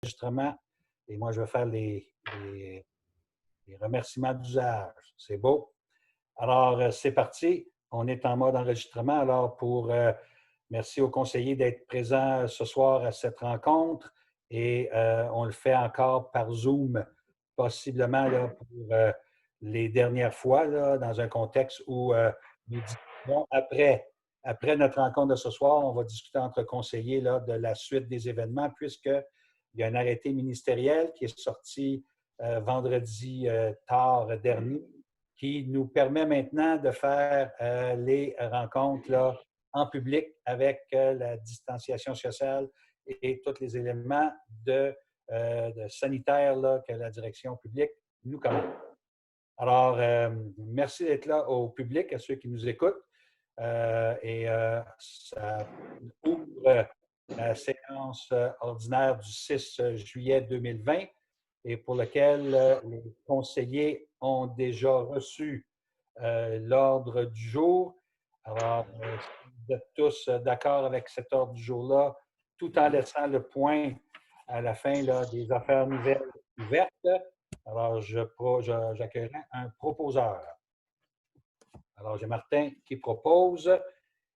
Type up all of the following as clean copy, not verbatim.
enregistrement et moi, je vais faire les remerciements d'usage. C'est beau. Alors, c'est parti. On est en mode enregistrement. Alors, merci aux conseillers d'être présents ce soir à cette rencontre et on le fait encore par Zoom, possiblement là, pour les dernières fois, là, dans un contexte où nous discutons après notre rencontre de ce soir, on va discuter entre conseillers là, de la suite des événements, puisqu'il y a un arrêté ministériel qui est sorti vendredi tard dernier, qui nous permet maintenant de faire les rencontres là, en public avec la distanciation sociale et tous les éléments de sanitaires là, que la direction publique nous commande. Alors, merci d'être là au public, à ceux qui nous écoutent. Ça ouvre la séance ordinaire du 6 juillet 2020 et pour lequel les conseillers ont déjà reçu l'ordre du jour. Alors, si vous êtes tous d'accord avec cet ordre du jour-là, tout en laissant le point à la fin là, des affaires nouvelles ouvertes, alors j'accueillerai un proposeur. Alors, j'ai Martin qui propose.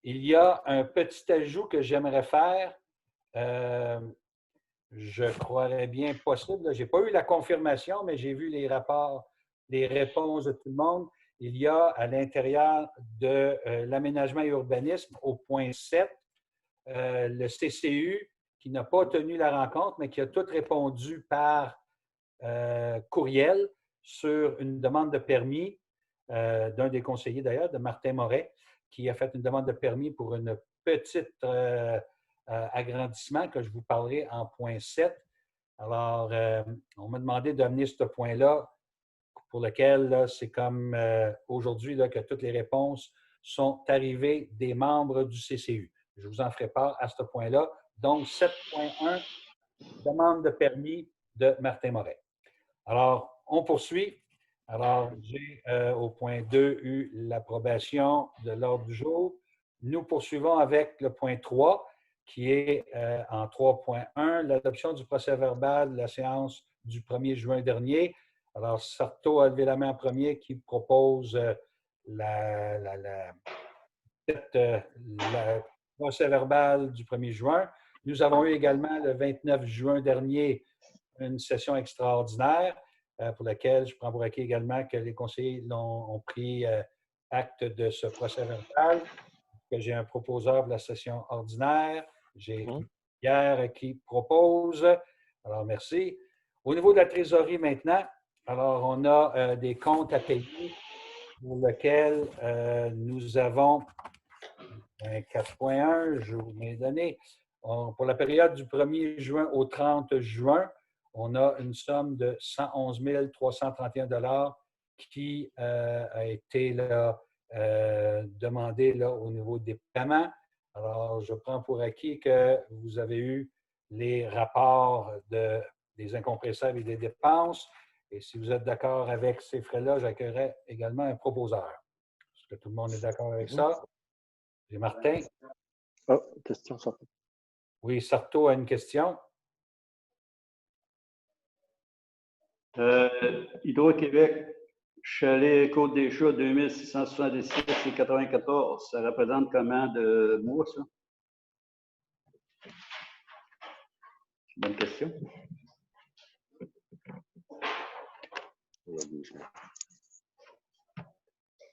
Il y a un petit ajout que j'aimerais faire. Je croirais bien possible. Je n'ai pas eu la confirmation, mais j'ai vu les rapports, les réponses de tout le monde. Il y a à l'intérieur de l'aménagement et urbanisme, au point 7, le CCU qui n'a pas tenu la rencontre, mais qui a tout répondu par courriel sur une demande de permis d'un des conseillers d'ailleurs, de Martin Moret, qui a fait une demande de permis pour une petite agrandissement que je vous parlerai en point 7. Alors, on m'a demandé d'amener ce point-là pour lequel c'est comme aujourd'hui que toutes les réponses sont arrivées des membres du CCU. Je vous en ferai part à ce point-là. Donc, 7.1, demande de permis de Martin Moret. Alors, on poursuit. Alors, j'ai au point 2 eu l'approbation de l'ordre du jour. Nous poursuivons avec le point 3, qui est en 3.1, l'adoption du procès-verbal de la séance du 1er juin dernier. Alors, Sarto a levé la main en premier qui propose le procès-verbal du 1er juin. Nous avons eu également le 29 juin dernier une session extraordinaire pour laquelle je prends pour acquis également que les conseillers ont pris acte de ce procès-verbal, que j'ai un proposeur pour la session ordinaire. J'ai Pierre qui propose. Alors, merci. Au niveau de la trésorerie maintenant, alors on a des comptes à payer pour lesquels nous avons 4.1, je vous l'ai donné. Pour la période du 1er juin au 30 juin, on a une somme de 111 331 qui a été là, demandée là, au niveau des paiements. Alors, je prends pour acquis que vous avez eu les rapports des incompressibles et des dépenses. Et si vous êtes d'accord avec ces frais-là, j'accueillerai également un proposeur. Est-ce que tout le monde est d'accord avec ça? J'ai Martin. Oh, question, Sarto. Oui, Sarto a une question. Hydro-Québec, Chalet Côte-des-Chats, 2666 et 94. Ça représente comment de mois, ça? C'est une bonne question.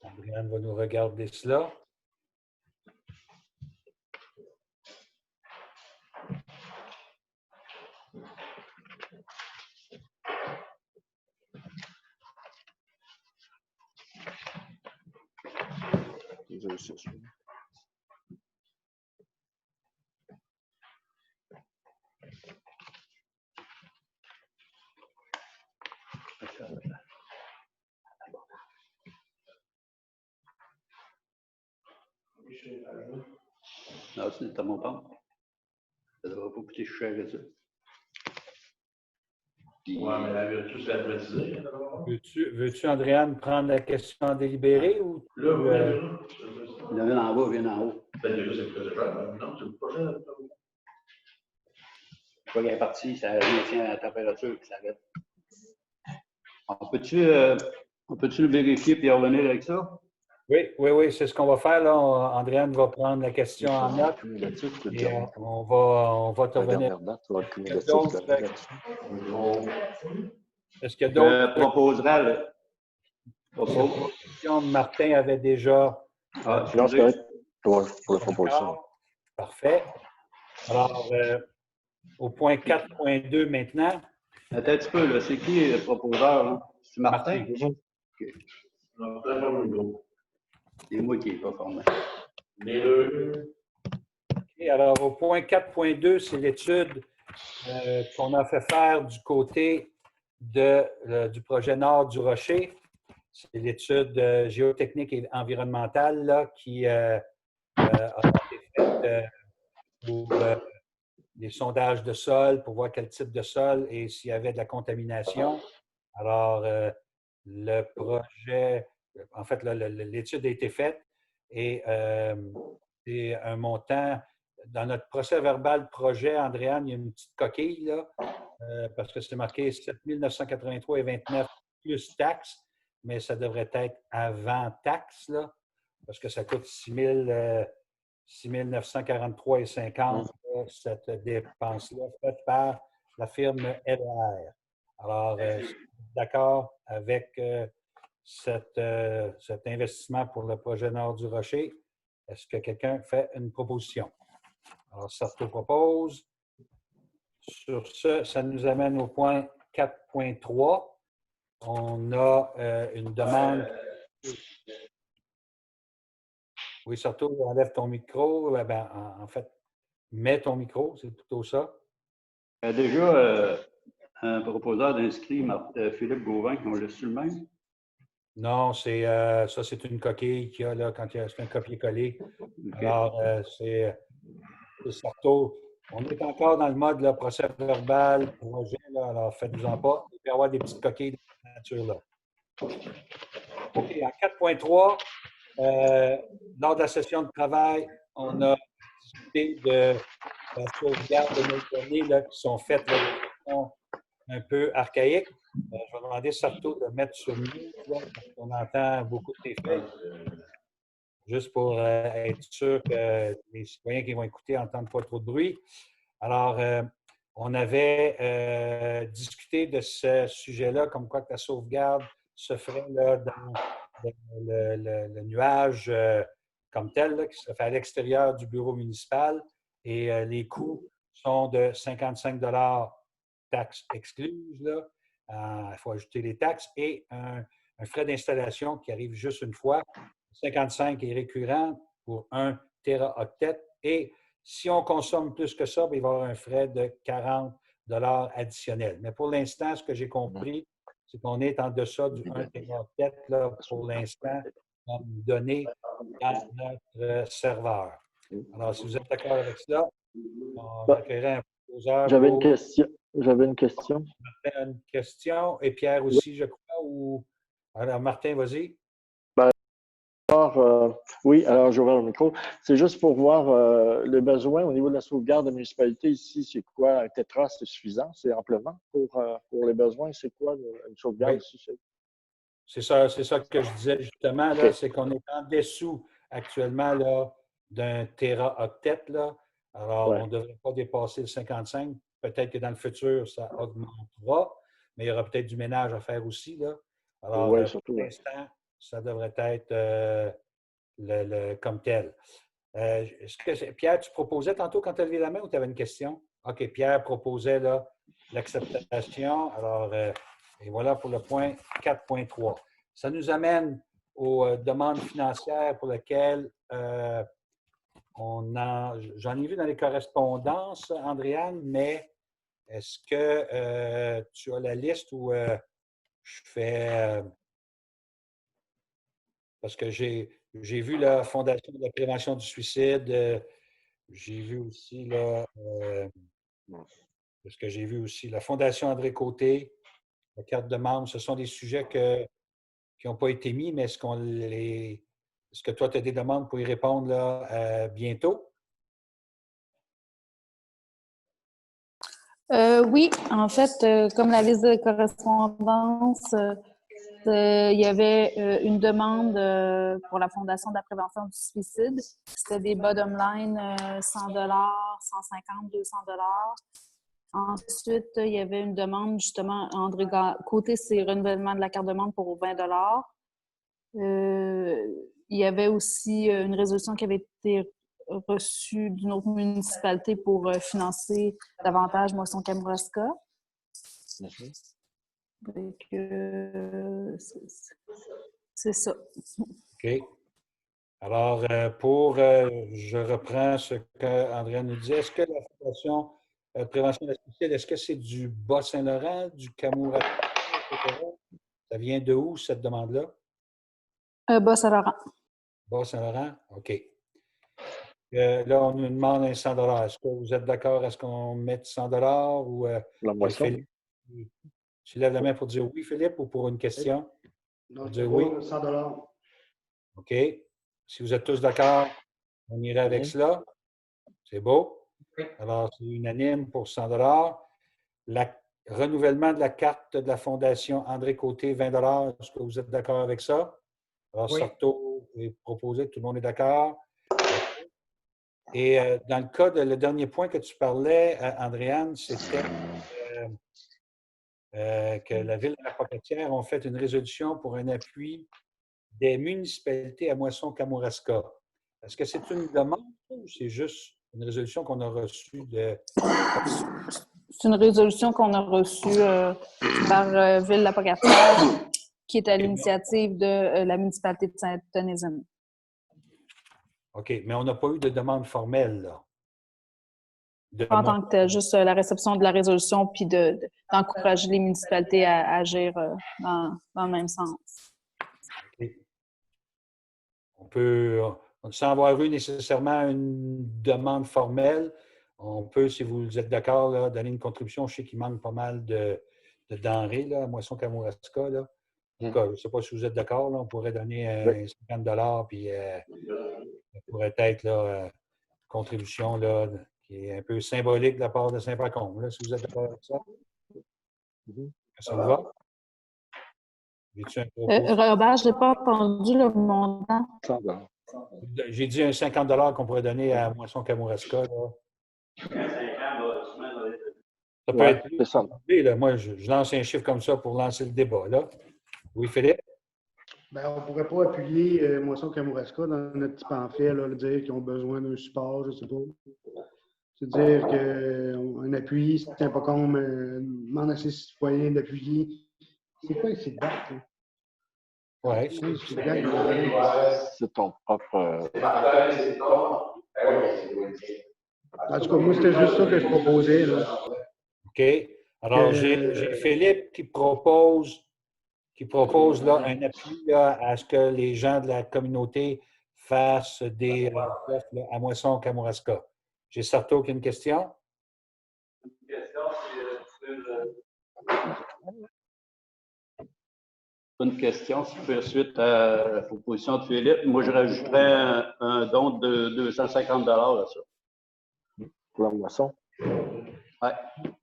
Adrienne va nous regarder cela. Non, c'est à mon temps. Ça ne devrait pas coûter cher que ça. Oui, mais la vertu, c'est à préciser. Veux-tu, Andréane, prendre la question en délibéré ou tu, Il y en a en bas, il y en a en haut. Peut-être que c'est cher. Non, c'est le prochain. Quand il est parti, ça maintient la température et ça arrête. On peut-tu le vérifier et revenir avec ça? Oui, c'est ce qu'on va faire. Là. Andréane va prendre la question en note Cumulatif, le et dernier. on va te La revenir. dernière date, va le Est-ce qu'il y a cumulatif d'autres de là-dessus. est-ce qu'il y a Je d'autres proposerai le. Propos. questions? Martin avait déjà. Ah, Non, c'est excusez. correct. Ouais, pour la proposition. D'accord. Parfait. Alors, au point 4.2 maintenant. Attends un petit peu, là. C'est qui le proposeur? Là? C'est Martin? Martin. Non, c'est pas mon groupe. C'est moi qui n'ai pas formé. Les deux. OK, alors, au point 4.2, c'est l'étude qu'on a fait faire du côté du projet Nord du Rocher. C'est l'étude géotechnique et environnementale là, qui a été faite pour des sondages de sol, pour voir quel type de sol et s'il y avait de la contamination. Alors, le projet, en fait, l'étude a été faite et c'est un montant. Dans notre procès verbal projet, Andréane, il y a une petite coquille, là, parce que c'est marqué 7 983,29 plus taxes, mais ça devrait être avant taxes, là, parce que ça coûte 6 943,50 cette dépense-là faite par la firme LR. Alors, je suis d'accord avec cet investissement pour le projet Nord du Rocher. Est-ce que quelqu'un fait une proposition? Alors, Sarto propose. Sur ce, ça nous amène au point 4.3. On a une demande. Oui, Sarto, enlève ton micro. En fait, mets ton micro, c'est plutôt ça. Il y a déjà un proposeur d'inscrit, Philippe Gauvin, on l'a su le même? Non, ça, c'est une coquille qu'il y a là, c'est un copier-coller. Okay. Alors, c'est Sarto. On est encore dans le mode là, procès verbal, projet, là, alors faites-vous-en pas. Il peut y avoir des petites coquilles de cette nature-là. OK, en 4.3, lors de la session de travail, on a discuté de la sauvegarde de nos données là, qui sont faites là, de façon un peu archaïque. Je vais demander Sarto de mettre sur mute, là, parce qu'on entend beaucoup de tes faits, juste pour être sûr que les citoyens qui vont écouter n'entendent pas trop de bruit. Alors, on avait discuté de ce sujet-là, comme quoi que la sauvegarde se ferait là, dans le nuage comme tel, là, qui se fait à l'extérieur du bureau municipal. Et les coûts sont de 55 taxes excluses. Là. Il faut ajouter les taxes et un frais d'installation qui arrive juste une fois. 55 est récurrent pour 1 téraoctet. Et si on consomme plus que ça, bien, il va y avoir un frais de 40 additionnels. Mais pour l'instant, ce que j'ai compris, c'est qu'on est en deçà du 1 téraoctet là, pour l'instant, comme donné dans notre serveur. Alors, si vous êtes d'accord avec ça, on accueillerait un proposeur. J'avais une question. Martin a une question. Et Pierre aussi, je crois. Ou... Alors, Martin, vas-y. Oui, alors je vais ouvrir le micro. C'est juste pour voir le besoin au niveau de la sauvegarde de la municipalité ici. C'est quoi? Un tétra, c'est suffisant? C'est amplement pour les besoins? C'est quoi une sauvegarde ici? C'est ça que je disais justement, là, c'est qu'on est en dessous actuellement là, d'un téraoctet. Là. Alors, on ne devrait pas dépasser le 55. Peut-être que dans le futur, ça augmentera, mais il y aura peut-être du ménage à faire aussi. Là. Alors, pour l'instant, ça devrait être comme tel. Pierre, tu proposais tantôt quand tu as levé la main ou tu avais une question? OK, Pierre proposait l'acceptation. Alors, et voilà pour le point 4.3. Ça nous amène aux demandes financières pour lesquelles j'en ai vu dans les correspondances, Andréane, mais est-ce que tu as la liste où je fais... parce que j'ai vu la Fondation de la prévention du suicide, j'ai vu aussi parce que j'ai vu aussi la Fondation André Côté, la carte de membre. Ce sont des sujets qui n'ont pas été mis, mais est-ce que toi, tu as des demandes pour y répondre là, bientôt? Oui, en fait, comme la liste de correspondance, il y avait une demande pour la Fondation de la prévention du suicide. C'était des bottom line 100 $, 150, 200 $. Ensuite, il y avait une demande, justement, André côté, c'est renouvellement de la carte de membre pour 20 $. Il y avait aussi une résolution qui avait été reçue d'une autre municipalité pour financer davantage Moisson Kamouraska. Donc, c'est ça. OK. Alors, je reprends ce qu'Andréane nous disait. Est-ce que la Fondation Prévention de la suicide, est-ce que c'est du Bas-Saint-Laurent, du Kamouraska, etc.? Ça vient de où, cette demande-là? Bas-Saint-Laurent. Bas-Saint-Laurent? OK. Là, on nous demande un 100 $. Est-ce que vous êtes d'accord? Est-ce qu'on met 100 $ ou La moisson. Philippe? Tu lèves la main pour dire oui, Philippe, ou pour une question? Non, Pour dire oui? 100 $. OK. Si vous êtes tous d'accord, on irait avec cela. C'est beau. Alors, c'est unanime pour 100 $. Le renouvellement de la carte de la Fondation André Côté, 20 $. Est-ce que vous êtes d'accord avec ça? Alors, Oui. Sarto est proposé, tout le monde est d'accord. Et dans le cas de le dernier point que tu parlais, Andréane, c'était que la Ville de la Pocatière ont fait une résolution pour un appui des municipalités à Moisson-Kamouraska. Est-ce que c'est une demande ou c'est juste une résolution qu'on a reçue de... C'est une résolution qu'on a reçue par Ville de la Pocatière, qui est à l'initiative de la municipalité de Saint-Onésime. OK, mais on n'a pas eu de demande formelle, là. Pas en tant que tel, juste la réception de la résolution puis d'encourager les municipalités à agir dans le même sens. Okay. On peut, sans avoir eu nécessairement une demande formelle, on peut, si vous êtes d'accord, là, donner une contribution. Je sais qu'il manque pas mal de denrées là, à Moisson-Kamouraska. Là. En tout cas, je ne sais pas si vous êtes d'accord, là, on pourrait donner 50 $, puis ça pourrait être là, contribution là, qui est un peu symbolique de la part de Saint-Pacôme, là, si vous êtes d'accord avec ça. Ça vous va? Robert, je n'ai pas entendu le montant. 100 $. J'ai dit un 50 $ qu'on pourrait donner à Moisson-Kamouraska. Ça peut être plus. Ça. Là. Moi, je lance un chiffre comme ça pour lancer le débat. Là. Oui, Philippe? Bien, on ne pourrait pas appuyer Moisson Kamouraska dans notre petit pamphlet, là, dire qu'ils ont besoin d'un support, je ne sais pas. C'est dire qu'un appui, c'est un peu comme demande à ses citoyens d'appuyer. C'est quoi ces dates? Oui. C'est ton propre. En tout cas, moi, c'était juste ça que je proposais. Là. OK. Alors, j'ai Philippe qui propose là, un appui là, à ce que les gens de la communauté fassent des tests à Moisson-Kamouraska. J'ai Sarto qui a une question. Une question, Une question, si je fais suite à la proposition de Philippe, moi je rajouterais un don de 250 $ à ça. Pour la moisson? Ouais.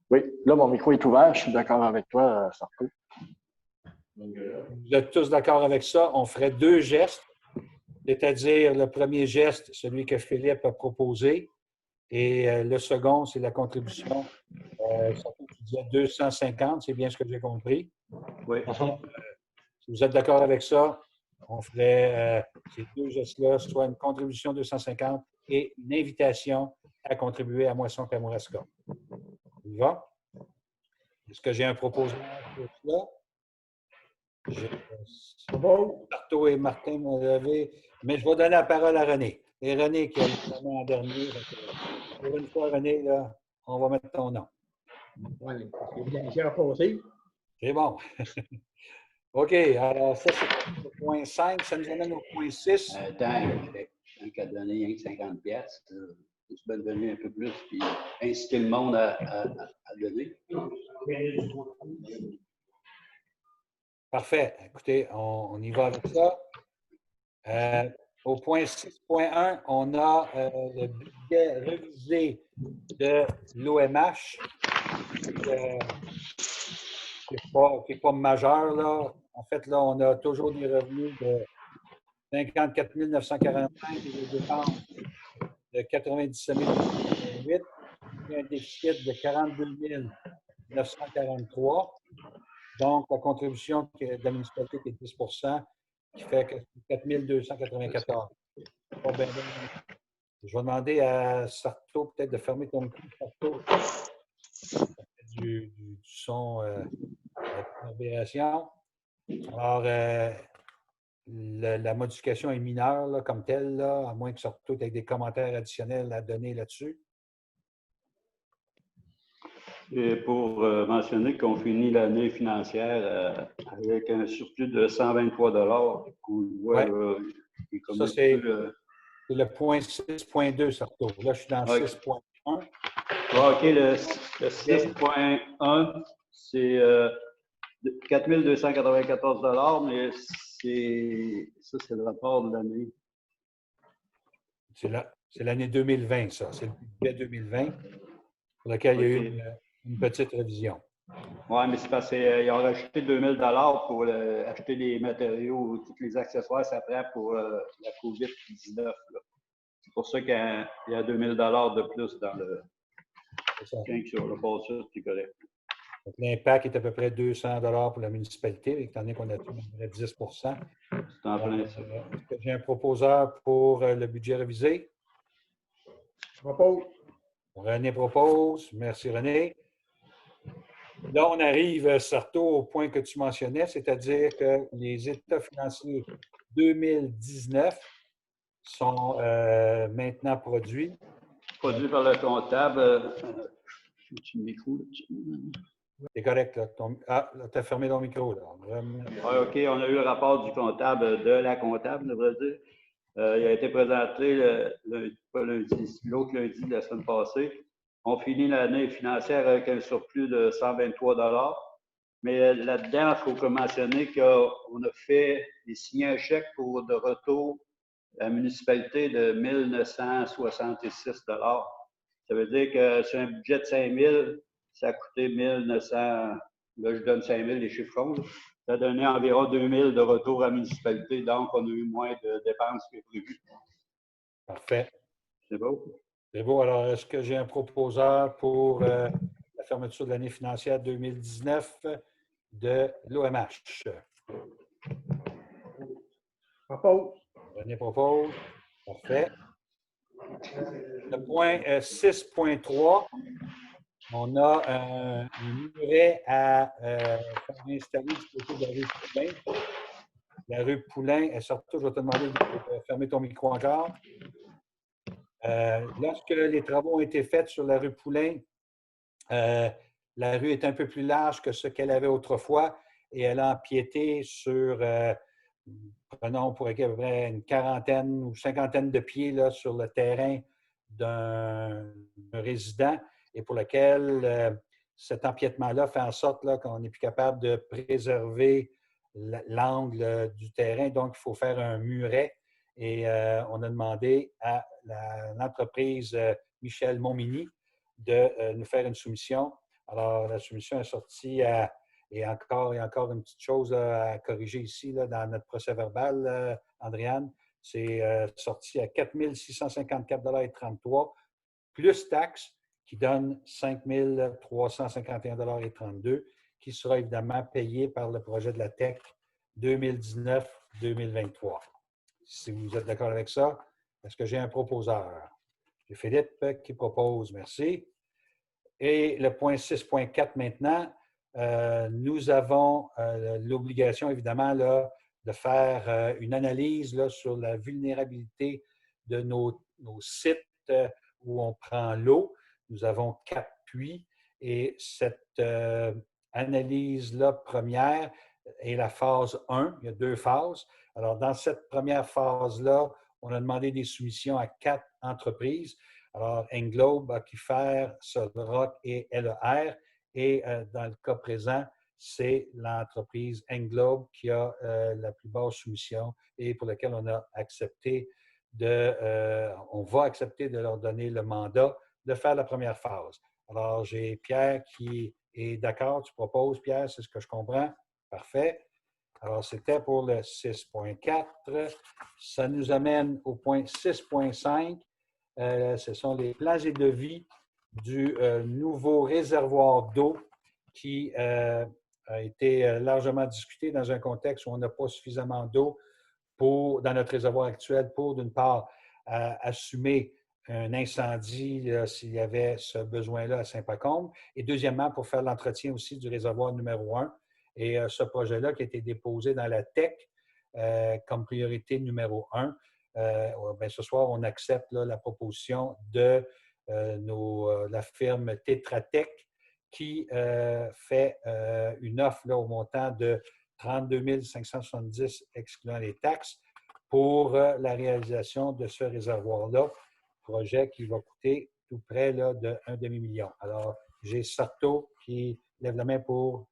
Oui, là, mon micro est ouvert. Je suis d'accord avec toi, Sarko. Vous êtes tous d'accord avec ça? On ferait 2 gestes, c'est-à-dire le premier geste, celui que Philippe a proposé, et le second, c'est la contribution. Sarko, tu disais 250, c'est bien ce que j'ai compris. Oui. Si vous êtes d'accord avec ça, on ferait ces 2 gestes-là, soit une contribution de 250 et une invitation à contribuer à Moisson-Kamouraska. Il va? Est-ce que j'ai un proposant pour cela? Sarto et Martin m'ont levé, mais je vais donner la parole à René. Et René qui a le en dernier. Pour une fois, René, là, on va mettre ton nom. Oui, j'ai reposé. C'est bon. OK, alors ça, c'est le point 5. Ça nous amène au point 6. Tant qu'à donner 50 pièces, c'est bien de donner un peu plus, puis inciter le monde à donner. Parfait. Écoutez, on y va avec ça. Au point 6.1, on a le budget révisé de l'OMH. qui n'est pas majeur, là. En fait, là, on a toujours des revenus de 54 945 et des dépenses de 97 008 et un déficit de 42 943. Donc, la contribution de la municipalité qui est 10 qui fait que 4 294. Pas bien, bien. Je vais demander à Sarto peut-être de fermer ton micro. Sarto, du son avec réverbération. Alors, la modification est mineure là, comme telle, là, à moins que Sarto ait des commentaires additionnels à donner là-dessus. Et pour mentionner qu'on finit l'année financière avec un surplus de 123 $, on le voit, Ouais. là, il est comme Ça, un c'est peu, le point 6.2, Sarto. Là, je suis dans OK. 6.1. OK, le 6.1, c'est 4 294 $, mais ça, c'est le rapport de l'année. C'est l'année 2020, ça. C'est le budget 2020 pour lequel il y a eu une petite révision. Oui, mais c'est parce qu'ils ont rajouté 2 000 $ pour acheter les matériaux, tous les accessoires, ça prend pour la COVID-19. là. C'est pour ça qu'il y a 2 000 $ de plus dans le 5 sur le passé, c'est correct. L'impact est à peu près 200 $ pour la municipalité, étant donné qu'on a tout à peu près 10 C'est en plein ça. Est-ce que j'ai un proposeur pour le budget révisé? Je propose. René propose. Merci, René. Là, on arrive, Sarto, au point que tu mentionnais, c'est-à-dire que les états financiers 2019 sont maintenant produits. Produit par le comptable. J'ai-tu le micro là-dessus? C'est correct. Là, tu as fermé ton micro. Là. Oui, OK. On a eu le rapport du comptable, de la comptable, on devrait dire. Il a été présenté l'autre lundi de la semaine passée. On finit l'année financière avec un surplus de 123 $. Mais là-dedans, il faut mentionner qu'on a signé un chèque de retour à la municipalité de 1 966 $. Ça veut dire que sur un budget de 5 000, ça a coûté 1 900. Là, je donne 5 000 les chiffres ronds. Ça a donné environ 2 000 de retour à la municipalité. Donc, on a eu moins de dépenses que prévu. Parfait. C'est beau? C'est beau. Alors, est-ce que j'ai un proposeur pour la fermeture de l'année financière 2019 de l'OMH? Propose. René propose. Parfait. Le point 6.3, on a un muret à faire installer du côté de la rue Poulain. La rue Poulain, surtout, je vais te demander de fermer ton micro encore. Lorsque les travaux ont été faits sur la rue Poulain, la rue est un peu plus large que ce qu'elle avait autrefois et elle a empiété sur, prenons pour à peu près une quarantaine ou cinquantaine de pieds là, sur le terrain d'un résident et pour lequel cet empiètement-là fait en sorte là, qu'on n'est plus capable de préserver l'angle du terrain. Donc, il faut faire un muret et on a demandé à l'entreprise Michel Montminy de nous faire une soumission. Alors, la soumission est sortie et encore une petite chose à corriger ici là, dans notre procès-verbal, Andréane. C'est sorti à 4 654,33 $ plus taxes qui donne 5 351,32 $ qui sera évidemment payé par le projet de la TEC 2019-2023. Si vous êtes d'accord avec ça, est-ce que j'ai un proposeur? J'ai Philippe qui propose. Merci. Et le point 6.4 maintenant, nous avons l'obligation, évidemment, là, de faire une analyse là, sur la vulnérabilité de nos sites où on prend l'eau. Nous avons 4 puits et cette analyse-là première est la phase 1. Il y a 2 phases. Alors, dans cette première phase-là, on a demandé des soumissions à 4 entreprises. Alors, Englobe, Aquifer, Sodroc et LER. Et dans le cas présent, c'est l'entreprise Englobe qui a la plus basse soumission et pour laquelle on a accepté on va accepter de leur donner le mandat de faire la première phase. Alors, j'ai Pierre qui est d'accord, tu proposes, Pierre, c'est ce que je comprends. Parfait. Alors, c'était pour le 6.4. Ça nous amène au point 6.5. Ce sont les plans et devis du nouveau réservoir d'eau qui a été largement discuté dans un contexte où on n'a pas suffisamment d'eau dans notre réservoir actuel pour, d'une part, assumer un incendie s'il y avait ce besoin-là à Saint-Pacôme, et deuxièmement, pour faire l'entretien aussi du réservoir numéro 1. Et ce projet-là qui a été déposé dans la TEC comme priorité numéro 1, bien, ce soir, on accepte là, la proposition de la firme Tetra Tech qui fait une offre là, au montant de 32 570 excluant les taxes pour la réalisation de ce réservoir-là, projet qui va coûter tout près là, de 1 demi-million. Alors, j'ai Sarto qui lève la main pour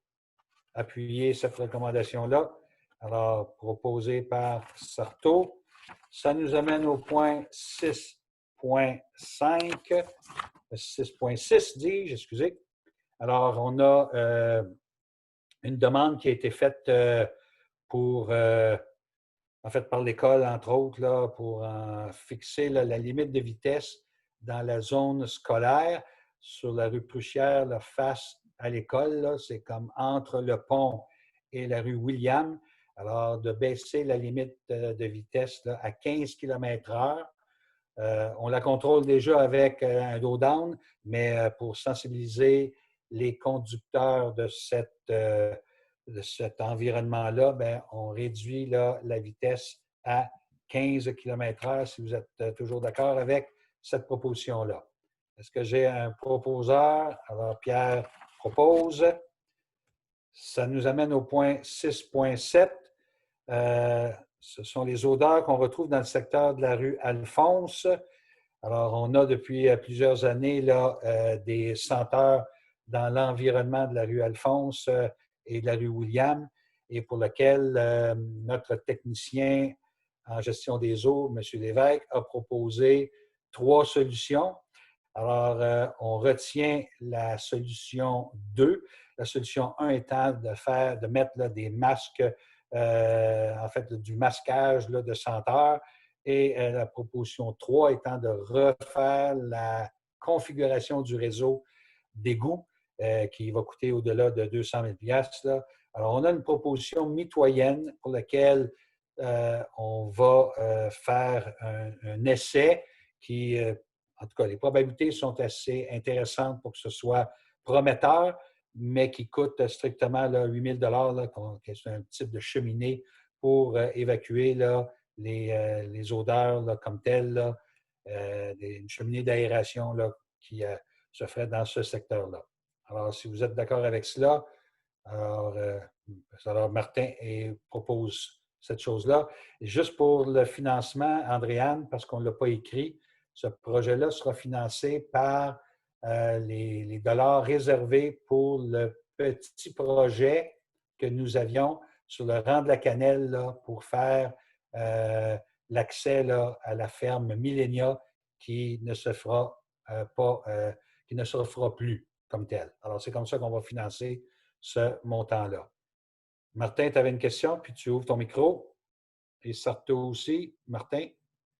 appuyer cette recommandation-là. Alors, proposé par Sarto. Ça nous amène au point 6.5, 6.6, dis-je, excusez. Alors, on a une demande qui a été faite en fait, par l'école, entre autres, là, pour fixer là, la limite de vitesse dans la zone scolaire sur la rue Pruchière, là, face à l'école. C'est comme entre le pont et la rue William. Alors, de baisser la limite de vitesse là, à 15 km/h. On la contrôle déjà avec un low-down, mais pour sensibiliser les conducteurs de cet environnement-là, bien, on réduit là, la vitesse à 15 km/h si vous êtes toujours d'accord avec cette proposition-là. Est-ce que j'ai un proposeur? Alors, Pierre propose. Ça nous amène au point 6.7. Ce sont les odeurs qu'on retrouve dans le secteur de la rue Alphonse. Alors, on a depuis plusieurs années là, des senteurs dans l'environnement de la rue Alphonse et de la rue William, et pour lequel notre technicien en gestion des eaux, M. Lévesque, a proposé 3 solutions. Alors, on retient la solution 2. La solution 1 étant de mettre là, des masques, en fait, du masquage là, de senteurs. Et la proposition 3 étant de refaire la configuration du réseau d'égouts qui va coûter au-delà de 200 000 $. Alors, on a une proposition mitoyenne pour laquelle on va faire un essai qui, en tout cas, les probabilités sont assez intéressantes pour que ce soit prometteur, mais qui coûte strictement là, 8 000 $, c'est un type de cheminée pour évacuer là, les odeurs là, comme telles, là, une cheminée d'aération là, qui se ferait dans ce secteur-là. Alors, si vous êtes d'accord avec cela, alors Martin propose cette chose-là. Et juste pour le financement, Andréane, parce qu'on ne l'a pas écrit, ce projet-là sera financé par les dollars réservés pour le petit projet que nous avions sur le rang de la Cannelle là, pour faire l'accès là, à la ferme Millenia qui ne se fera qui ne se fera plus comme tel. Alors, c'est comme ça qu'on va financer ce montant-là. Martin, tu avais une question, puis tu ouvres ton micro. Et Sarto aussi. Martin?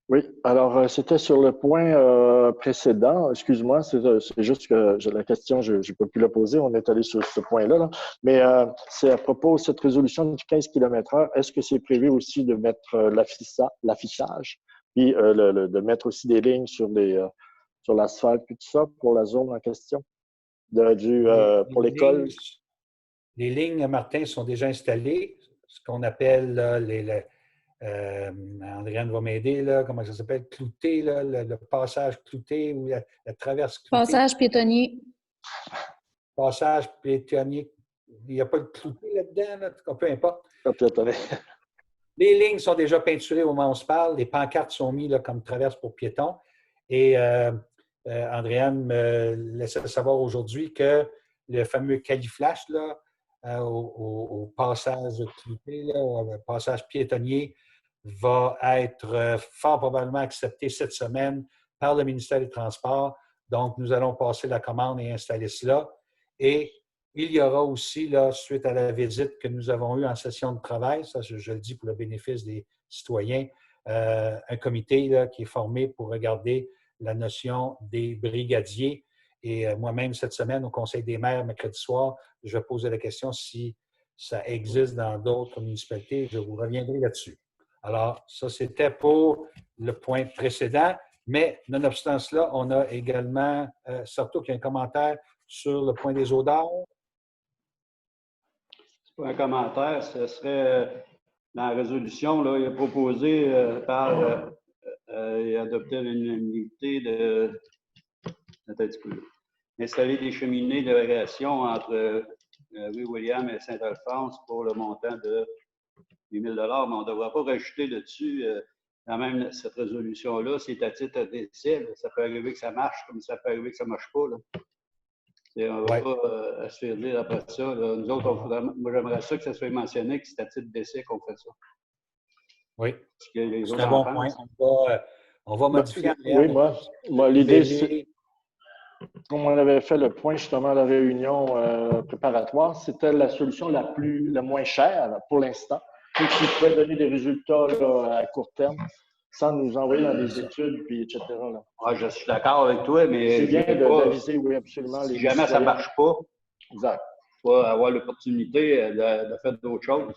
Oui, alors c'était sur le point précédent. Excuse-moi, c'est juste que la question, je n'ai pas pu la poser. On est allé sur ce point-là. Là. Mais c'est à propos de cette résolution du 15 km/h. Est-ce que c'est prévu aussi de mettre l'affichage, puis de mettre aussi des lignes sur l'asphalte, puis tout ça, pour la zone en question, pour l'école? Les lignes, Martin, sont déjà installées. Ce qu'on appelle Andréane va m'aider, là, comment ça s'appelle? Clouté, là, le passage clouté ou la traverse cloutée. Passage piétonnier. Passage piétonnier. Il n'y a pas de clouté là-dedans, là, peu importe. Les lignes sont déjà peinturées au moment où on se parle. Les pancartes sont mises là, comme traverse pour piétons. Et Andréane me laissait savoir aujourd'hui que le fameux califlash là, au passage clouté, là, au passage piétonnier, va être fort probablement accepté cette semaine par le ministère des Transports. Donc, nous allons passer la commande et installer cela. Et Il y aura aussi, là, suite à la visite que nous avons eue en session de travail, ça je le dis pour le bénéfice des citoyens, un comité là, qui est formé pour regarder la notion des brigadiers. Et moi-même, cette semaine, au Conseil des maires, mercredi soir, je vais poser la question si ça existe dans d'autres municipalités. Je vous reviendrai là-dessus. Alors, ça, c'était pour le point précédent. Mais, nonobstant cela, on a également, Sarto, qui a un commentaire sur le point des odeurs. C'est pas un commentaire, ce serait dans la résolution, là, il a proposé et adopté l'unanimité attends un petit peu, installer des cheminées d'aération entre rue William et Saint-Alphonse pour le montant de 8 000 $, mais on ne devra pas rajouter là-dessus quand même cette résolution-là, c'est à titre d'essai. Ça peut arriver que ça marche, comme ça peut arriver que ça ne marche pas. Là. Et on ne va pas se faire dire après ça. Là. Nous autres, moi, j'aimerais ça que ça soit mentionné que c'est à titre d'essai qu'on fait ça. Oui, c'est un bon point. On va modifier. Oui, moi l'idée, c'est, comme on avait fait le point justement à la réunion préparatoire, c'était la solution la moins chère pour l'instant, et qui pouvait donner des résultats là, à court terme, sans nous envoyer dans des études, puis etc. Là. Ah, je suis d'accord avec toi, mais c'est bien d'aviser, oui, absolument. Si jamais ça ne marche pas, exact. Il faut avoir l'opportunité de faire d'autres choses.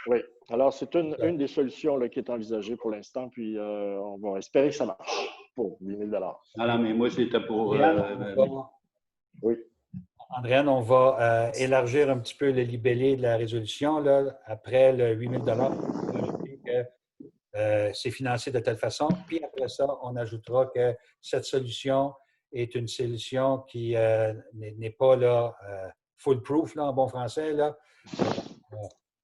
Oui. Alors, c'est une des solutions là, qui est envisagée pour l'instant, puis on va espérer que ça marche pour 8 000 $. Non, mais moi, c'était pour... oui. Andréane, on va élargir un petit peu le libellé de la résolution. Là, après le 8 000 $, c'est financé de telle façon. Puis après ça, on ajoutera que cette solution est une solution qui n'est pas là, foolproof, là, en bon français, là,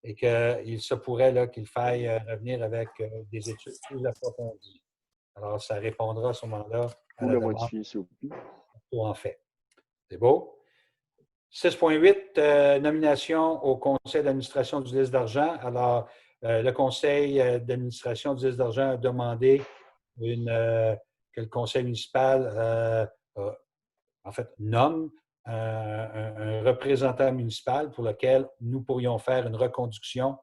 et qu'il se pourrait qu'il faille revenir avec des études plus approfondies. Alors, ça répondra à ce moment-là à la demande. En fait. C'est beau. 6.8, nomination au conseil d'administration du liste d'argent. Alors, le conseil d'administration du liste d'argent a demandé que le conseil municipal nomme un représentant municipal pour lequel nous pourrions faire une reconduction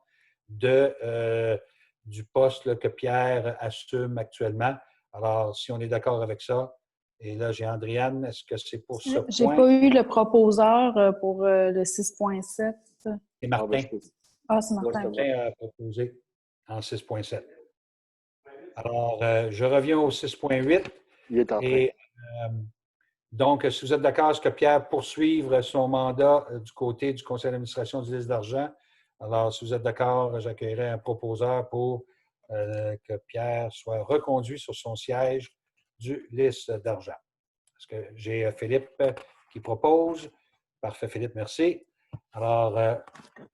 du poste que Pierre assume actuellement. Alors, si on est d'accord avec ça, et là, j'ai Andréane, est-ce que c'est pour ce point? J'ai pas eu le proposeur pour le 6.7. C'est Martin. C'est Martin. Martin a proposé en 6.7. Alors, je reviens au 6.8. Il est en train. Donc, si vous êtes d'accord, est-ce que Pierre poursuive son mandat du côté du conseil d'administration du liste d'argent? Alors, si vous êtes d'accord, j'accueillerai un proposeur pour que Pierre soit reconduit sur son siège du liste d'argent. Est-ce que j'ai Philippe qui propose? Parfait, Philippe, merci. Alors,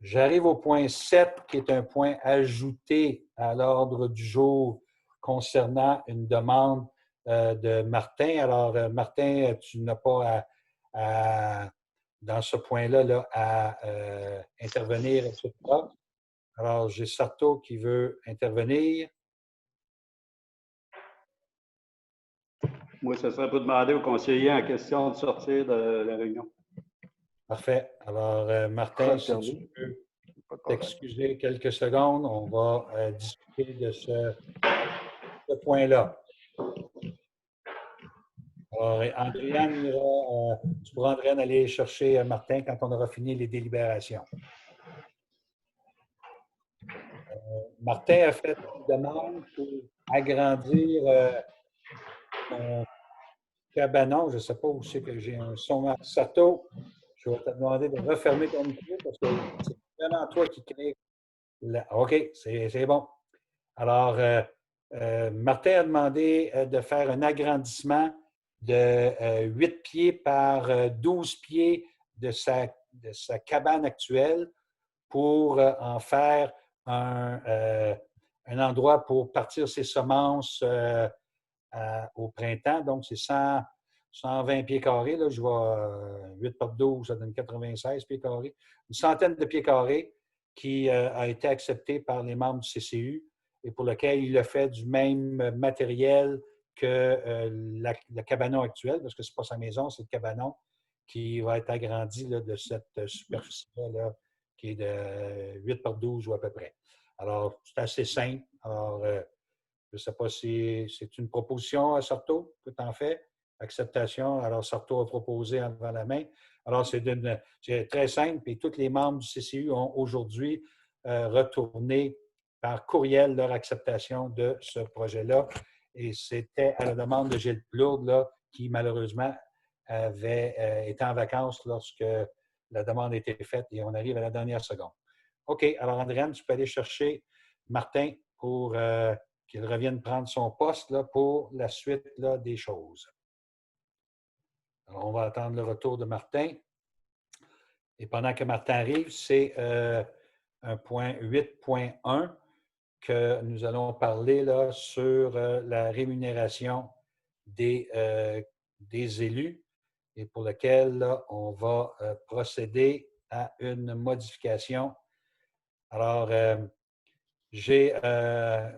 j'arrive au point 7, qui est un point ajouté à l'ordre du jour concernant une demande de Martin. Alors, Martin, tu n'as pas dans ce point-là à intervenir, etc. Alors, j'ai Sarto qui veut intervenir. Moi, ce serait pour demander au conseiller en question de sortir de la réunion. Parfait. Alors, Martin, si tu peux t'excuser quelques secondes, on va discuter de ce point-là. Alors, Andréane, tu pourras, Andréane, aller chercher Martin quand on aura fini les délibérations. Martin a fait une demande pour agrandir son cabanon. Je ne sais pas où c'est que j'ai un son. Sato, je vais te demander de refermer ton micro parce que c'est vraiment toi qui crée. OK, c'est bon. Alors, Martin a demandé de faire un agrandissement de 8 pieds par 12 pieds de sa cabane actuelle pour en faire un endroit pour partir ses semences au printemps. Donc, c'est 120 pieds carrés. Là, je vois 8 par 12, ça donne 96 pieds carrés. Une centaine de pieds carrés qui a été accepté par les membres du CCU et pour lequel il a fait du même matériel que le cabanon actuel, parce que ce n'est pas sa maison, c'est le cabanon. qui va être agrandi là, de cette superficie-là, là, qui est de 8 par 12 ou à peu près. Alors, c'est assez simple. Alors, je ne sais pas si c'est une proposition à Sarto que tu en fais. Acceptation. Alors, Sarto a proposé en levant la main. Alors, c'est très simple et tous les membres du CCU ont aujourd'hui retourné par courriel leur acceptation de ce projet-là. Et c'était à la demande de Gilles Plourde, là, qui malheureusement avait été en vacances lorsque la demande a été faite et on arrive à la dernière seconde. OK. Alors, Andréane, tu peux aller chercher Martin pour qu'il revienne prendre son poste là, pour la suite là, des choses. Alors, on va attendre le retour de Martin. Et pendant que Martin arrive, c'est un point 8.1 que nous allons parler là, sur la rémunération des élus et pour lequel là, on va procéder à une modification. Alors, j'ai un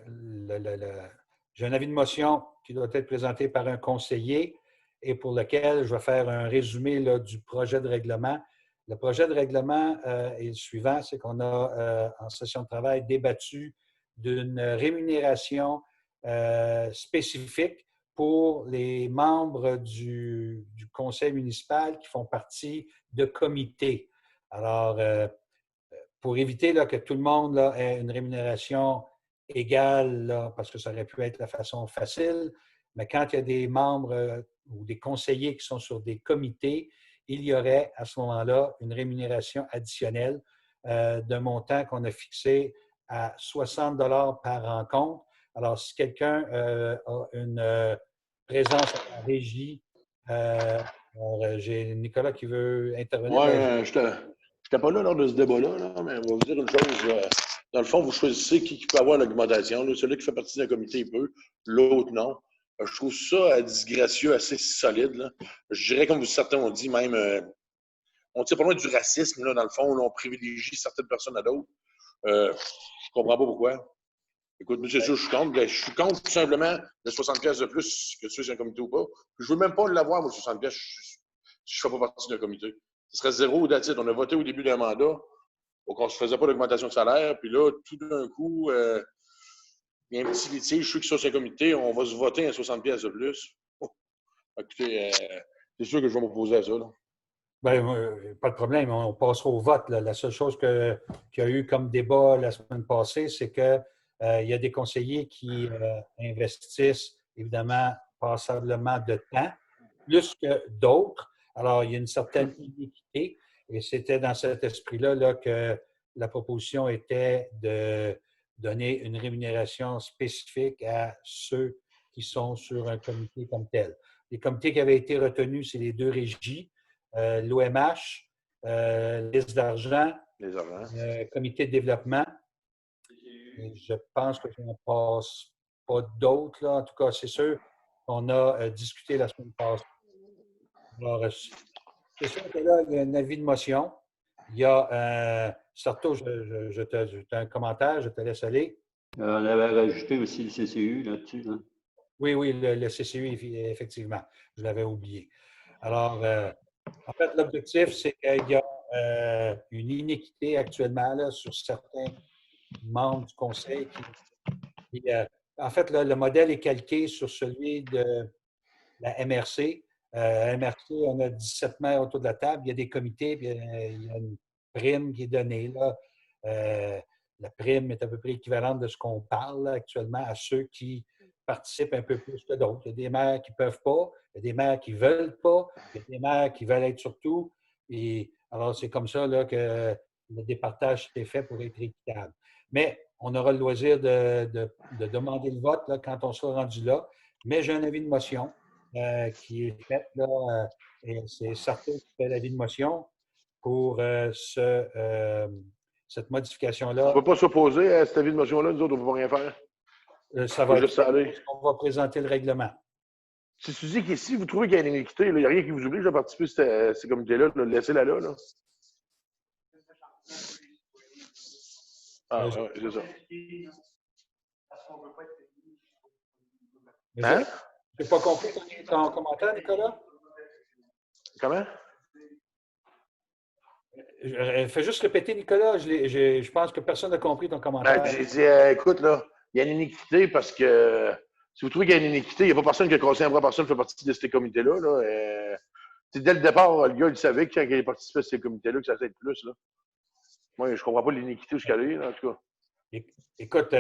avis de motion qui doit être présenté par un conseiller et pour lequel je vais faire un résumé là, du projet de règlement. Le projet de règlement est le suivant, c'est qu'on a en session de travail débattu d'une rémunération spécifique pour les membres du conseil municipal qui font partie de comités. Alors, pour éviter là, que tout le monde là, ait une rémunération égale, là, parce que ça aurait pu être la façon facile, mais quand il y a des membres ou des conseillers qui sont sur des comités, il y aurait à ce moment-là une rémunération additionnelle d'un montant qu'on a fixé à 60 $ par rencontre. Alors, si quelqu'un a une présence à la régie, j'ai Nicolas qui veut intervenir. Oui, je n'étais pas là lors de ce débat-là, là, mais on va vous dire une chose. Dans le fond, vous choisissez qui peut avoir l'augmentation. Celui qui fait partie d'un comité, il peut, l'autre non. Je trouve ça disgracieux, assez solide. Là. Je dirais, comme certains ont dit, même, on tire pas loin du racisme, là, dans le fond, là, on privilégie certaines personnes à d'autres. Je comprends pas pourquoi. Écoute, monsieur, je suis contre. Je suis contre tout simplement le 60$ de plus que tu es un comité ou pas. Je veux même pas l'avoir, moi, 60$ si je ne fais pas partie d'un comité. Ce serait zéro ou d'attitude. On a voté au début d'un mandat, donc on ne se faisait pas d'augmentation de salaire, puis là, tout d'un coup, il y a un petit litige, ceux qui sont sur un comité, on va se voter un 60$ de plus. Oh. Écoutez, c'est sûr que je vais m'opposer à ça. Là. Bien, pas de problème, on passera au vote. Là. La seule chose qu'il y a eu comme débat la semaine passée, c'est qu'il y a des conseillers qui investissent évidemment passablement de temps, plus que d'autres. Alors, il y a une certaine inéquité et c'était dans cet esprit-là là, que la proposition était de donner une rémunération spécifique à ceux qui sont sur un comité comme tel. Les comités qui avaient été retenus, c'est les deux régies. L'OMH, liste d'argent, comité de développement. Et je pense que je n'en passe pas d'autres. Là. En tout cas, c'est sûr qu'on a discuté la semaine passée. Alors, c'est sûr que là, il y a un avis de motion. Il y a Sarto, j'ai un commentaire, je te laisse aller. On avait rajouté aussi le CCU là-dessus. Là. Oui, le CCU, effectivement. Je l'avais oublié. Alors, en fait, l'objectif, c'est qu'il y a une inéquité actuellement là, sur certains membres du conseil. En fait, là, le modèle est calqué sur celui de la MRC. MRC, on a 17 maires autour de la table. Il y a des comités, puis il y a une prime qui est donnée. Là. La prime est à peu près équivalente de ce qu'on parle là, actuellement à ceux qui participent un peu plus que d'autres. Il y a des maires qui ne peuvent pas, il y a des maires qui ne veulent pas, il y a des maires qui veulent être surtout. Et alors, c'est comme ça là, que le départage est fait pour être équitable. Mais on aura le loisir de demander le vote là, quand on sera rendu là. Mais j'ai un avis de motion qui est fait. Là, et c'est Sarto qui fait l'avis de motion pour cette modification-là. On ne peut pas s'opposer à cet avis de motion-là, nous autres, on ne peut pas rien faire. Ça va être on va présenter le règlement. Si tu dis qu'ici, vous trouvez qu'il y a une inéquité, il n'y a rien qui vous oblige à participer à ces comités-là, laissez-la là. Là. Ah, ouais, c'est ça. Hein? Je n'ai pas compris ton commentaire, Nicolas? Comment? Fais juste répéter, Nicolas. Je pense que personne n'a compris ton Ben, commentaire. j'ai dit, écoute, là, il y a une iniquité parce que si vous trouvez qu'il y a une iniquité, il n'y a pas personne qui a conseillé à une personne qui fait partie de ces comités-là. Là, dès le départ, le gars, il savait que quand il participait à ces comités-là, que ça allait être plus. Là. Moi, je ne comprends pas l'iniquité jusqu'à lui, là, en tout cas. Écoute,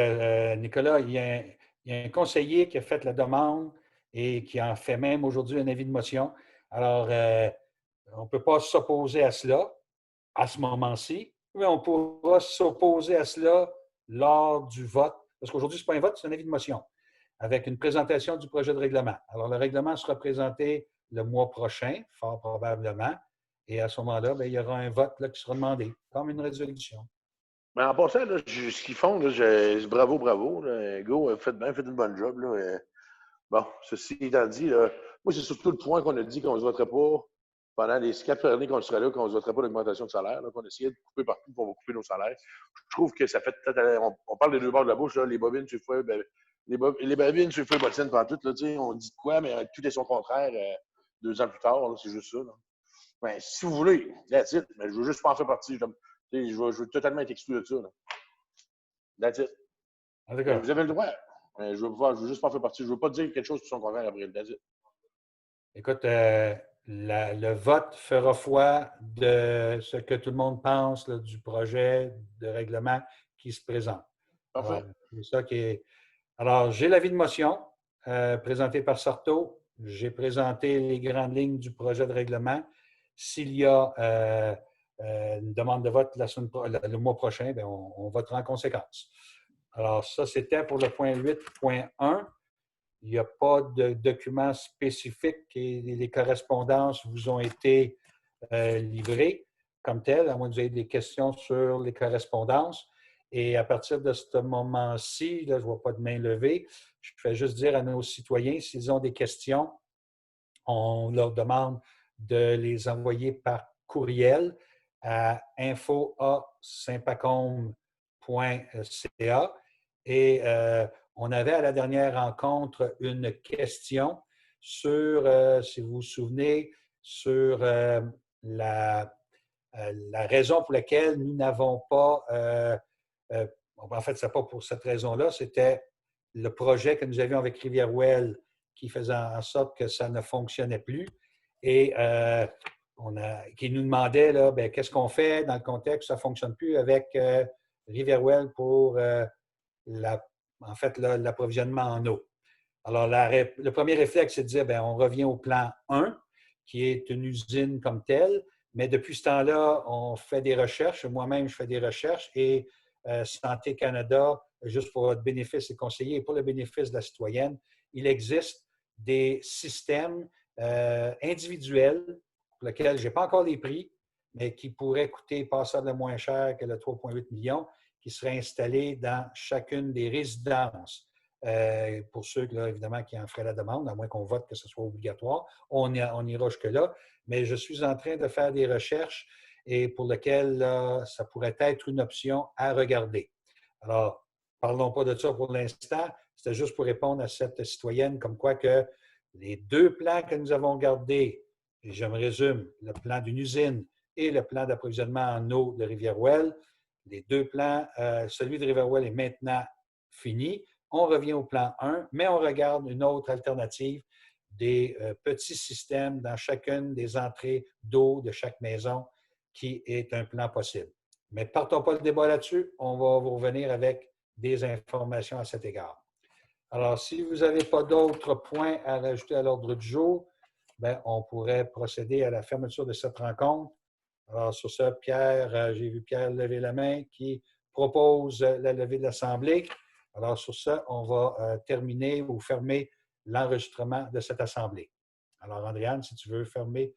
Nicolas, il y a un conseiller qui a fait la demande et qui en fait même aujourd'hui un avis de motion. Alors, on ne peut pas s'opposer à cela à ce moment-ci, mais on pourra s'opposer à cela lors du vote. Parce qu'aujourd'hui, ce n'est pas un vote, c'est un avis de motion, avec une présentation du projet de règlement. Alors, le règlement sera présenté le mois prochain, fort probablement, et à ce moment-là, bien, il y aura un vote là, qui sera demandé, comme une résolution. Mais en passant, là, ce qu'ils font, là, bravo, bravo. Là, go, faites bien, faites une bonne job. Là, bon, ceci étant dit, là, moi, c'est surtout le point qu'on a dit qu'on ne se voterait pas pendant les 4 années qu'on serait là, qu'on ne se voterait pas l'augmentation de salaire, qu'on essayait de couper partout pour couper nos salaires. Je trouve que ça fait peut-être. On parle des deux bords de la bouche, là, les bobines sur le fouet, ben, les bobines sur le fouet bottines, pendant tout, là, on dit quoi, mais tout est son contraire 2 ans plus tard, c'est juste ça. Là. Ben, si vous voulez, that's it, mais je veux juste pas en faire partie. Je veux totalement être exclu de ça. Là. That's it. Ah, vous avez le droit. Mais je veux juste pas en faire partie. Je veux pas dire quelque chose qui son contraire après. That's it. Écoute, le vote fera foi de ce que tout le monde pense là, du projet de règlement qui se présente. Parfait. C'est ça qui est. Alors, j'ai l'avis de motion présenté par Sarto. J'ai présenté les grandes lignes du projet de règlement. S'il y a une demande de vote le mois prochain, bien, on votera en conséquence. Alors, ça, c'était pour le point 8.1. Il n'y a pas de document spécifique et les correspondances vous ont été livrées comme telles, à moins que vous ayez des questions sur les correspondances. Et à partir de ce moment-ci, là, je ne vois pas de main levée, je fais juste dire à nos citoyens, s'ils ont des questions, on leur demande de les envoyer par courriel à info@saintpacôme.ca. Et on avait à la dernière rencontre une question sur, si vous vous souvenez, sur la raison pour laquelle nous n'avons pas, en fait, ce n'est pas pour cette raison-là, c'était le projet que nous avions avec Rivière-Ouelle qui faisait en sorte que ça ne fonctionnait plus et qui nous demandait là, bien, qu'est-ce qu'on fait dans le contexte où ça ne fonctionne plus avec Rivière-Ouelle pour l'approvisionnement en eau. Alors, le premier réflexe, c'est de dire, bien, on revient au plan 1, qui est une usine comme telle, mais depuis ce temps-là, on fait des recherches. Moi-même, je fais des recherches et Santé Canada, juste pour votre bénéfice et conseiller et pour le bénéfice de la citoyenne, il existe des systèmes individuels pour lesquels je n'ai pas encore les prix, mais qui pourraient coûter passablement moins cher que le 3,8 millions, qui seraient installés dans chacune des résidences. Pour ceux, là, évidemment, qui en feraient la demande, à moins qu'on vote que ce soit obligatoire. On ira jusque-là. Mais je suis en train de faire des recherches et pour lesquelles ça pourrait être une option à regarder. Alors, parlons pas de ça pour l'instant. C'était juste pour répondre à cette citoyenne comme quoi que les 2 plans que nous avons gardés, et je me résume, le plan d'une usine et le plan d'approvisionnement en eau de Rivière-Ouelle, les 2 plans, celui de Rivière-Ouelle est maintenant fini. On revient au plan 1, mais on regarde une autre alternative, des petits systèmes dans chacune des entrées d'eau de chaque maison qui est un plan possible. Mais partons pas le débat là-dessus, on va vous revenir avec des informations à cet égard. Alors, si vous n'avez pas d'autres points à rajouter à l'ordre du jour, bien, on pourrait procéder à la fermeture de cette rencontre. Alors, sur ça, Pierre, j'ai vu Pierre lever la main qui propose la levée de l'Assemblée. Alors, sur ça, on va terminer ou fermer l'enregistrement de cette Assemblée. Alors, Andréane, si tu veux fermer